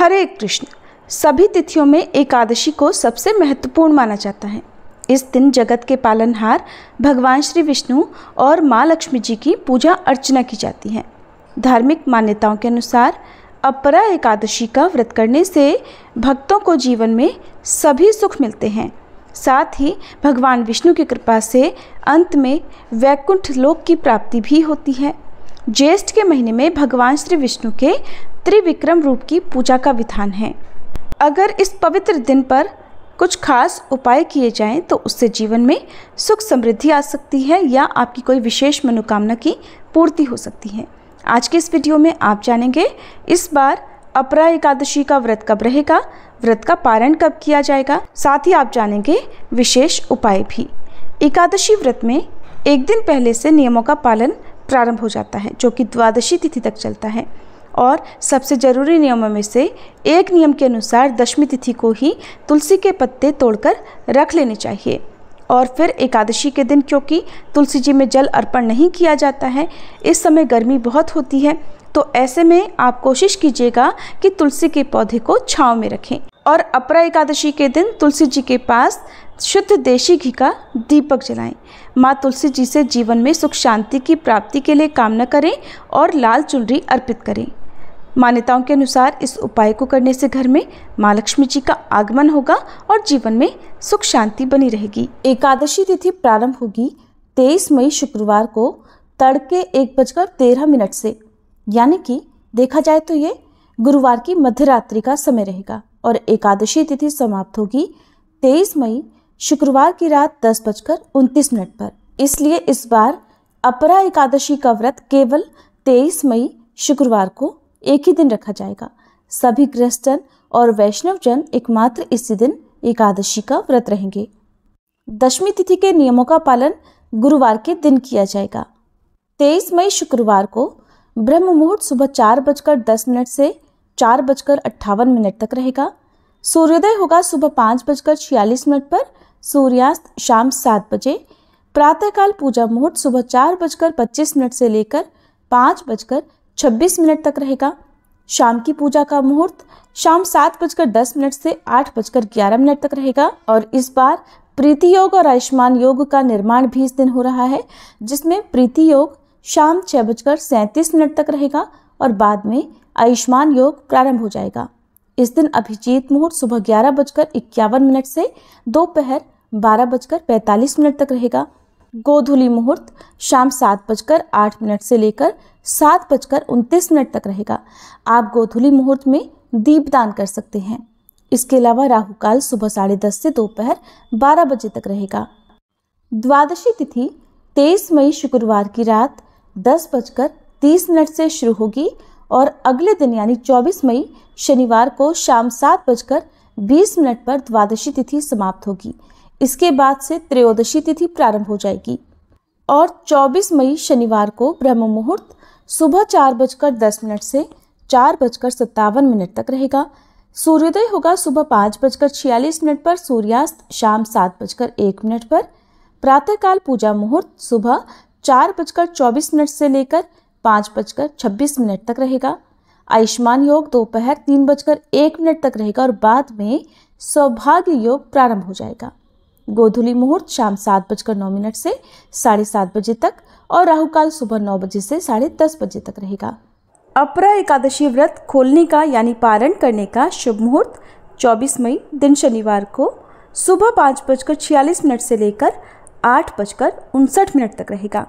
हरे कृष्ण। सभी तिथियों में एकादशी को सबसे महत्वपूर्ण माना जाता है। इस दिन जगत के पालनहार भगवान श्री विष्णु और माँ लक्ष्मी जी की पूजा अर्चना की जाती है। धार्मिक मान्यताओं के अनुसार अपरा एकादशी का व्रत करने से भक्तों को जीवन में सभी सुख मिलते हैं। साथ ही भगवान विष्णु की कृपा से अंत में वैकुंठ लोक की प्राप्ति भी होती है। ज्येष्ठ के महीने में भगवान श्री विष्णु के त्रिविक्रम रूप की पूजा का विधान है। अगर इस पवित्र दिन पर कुछ खास उपाय किए जाएं तो उससे जीवन में सुख समृद्धि आ सकती है या आपकी कोई विशेष मनोकामना की पूर्ति हो सकती है। आज के इस वीडियो में आप जानेंगे इस बार अपरा एकादशी का व्रत कब रहेगा, व्रत का पारण कब किया जाएगा, साथ ही आप जानेंगे विशेष उपाय भी। एकादशी व्रत में एक दिन पहले से नियमों का पालन प्रारंभ हो जाता है जो कि द्वादशी तिथि तक चलता है और सबसे जरूरी नियमों में से एक नियम के अनुसार दशमी तिथि को ही तुलसी के पत्ते तोड़कर रख लेने चाहिए। और फिर एकादशी के दिन क्योंकि तुलसी जी में जल अर्पण नहीं किया जाता है, इस समय गर्मी बहुत होती है, तो ऐसे में आप कोशिश कीजिएगा कि तुलसी के पौधे को छांव में रखें। और अपरा एकादशी के दिन तुलसी जी के पास शुद्ध देशी घी का दीपक जलाएं। माँ तुलसी जी से जीवन में सुख शांति की प्राप्ति के लिए कामना करें और लाल चुनरी अर्पित करें। मान्यताओं के अनुसार इस उपाय को करने से घर में माँ लक्ष्मी जी का आगमन होगा और जीवन में सुख शांति बनी रहेगी। एकादशी तिथि प्रारंभ होगी 23 मई शुक्रवार को तड़के 1:13 से, यानी कि देखा जाए तो ये गुरुवार की मध्य रात्रि का समय रहेगा। और एकादशी तिथि समाप्त होगी 23 मई शुक्रवार की रात 10:29 पर। इसलिए इस बार अपरा एकादशी का व्रत केवल 23 मई शुक्रवार को एक ही दिन रखा जाएगा। सभी गृहस्थजन और वैष्णव जन एकमात्र इसी दिन एकादशी का व्रत रहेंगे। दशमी तिथि के नियमों का पालन गुरुवार के दिन किया जाएगा। 23 मई शुक्रवार को ब्रह्म मुहूर्त सुबह 4:10 से 4:58 तक रहेगा। सूर्योदय होगा सुबह 5:46 पर, सूर्यास्त शाम 7 बजे। प्रातःकाल पूजा मुहूर्त सुबह 4:25 से लेकर 5:26 तक रहेगा। शाम की पूजा का मुहूर्त शाम 7:10 से 8:11 तक रहेगा। और इस बार प्रीति योग और आयुष्मान योग का निर्माण भी इस दिन हो रहा है, जिसमें प्रीति योग शाम 6:37 तक रहेगा और बाद में आयुष्मान योग प्रारंभ हो जाएगा। इस दिन अभिजीत मुहूर्त सुबह 11:51 से दोपहर 12:45 तक रहेगा। गोधूली मुहूर्त शाम 7:08 से लेकर 7:29 तक रहेगा। आप गोधूली मुहूर्त में दीपदान कर सकते हैं। इसके अलावा राहु काल सुबह 10:30 से दोपहर 12 बजे तक रहेगा। द्वादशी तिथि 23 मई शुक्रवार की रात 10:30 से शुरू होगी और अगले दिन यानी 24 मई शनिवार को शाम 7:20 पर द्वादशी तिथि समाप्त होगी। इसके बाद से त्रयोदशी तिथि प्रारंभ हो जाएगी और 24 मई शनिवार को ब्रह्म मुहूर्त सुबह 4:10 से 4:57 तक रहेगा। सूर्योदय होगा सुबह 5:46 पर, सूर्यास्त शाम 7:01 पर। प्रातःकाल पूजा मुहूर्त सुबह 4:24 से लेकर 5:26 तक रहेगा। आयुष्मान योग दोपहर 3:01 तक रहेगा और बाद में सौभाग्य योग प्रारंभ हो जाएगा। गोधूली मुहूर्त शाम 7:09 से 7:30 बजे तक और राहुकाल सुबह 9 बजे से 10:30 बजे तक रहेगा। अपरा एकादशी व्रत खोलने का यानी पारण करने का शुभ मुहूर्त 24 मई दिन शनिवार को सुबह 5:46 से लेकर 8:59 तक रहेगा।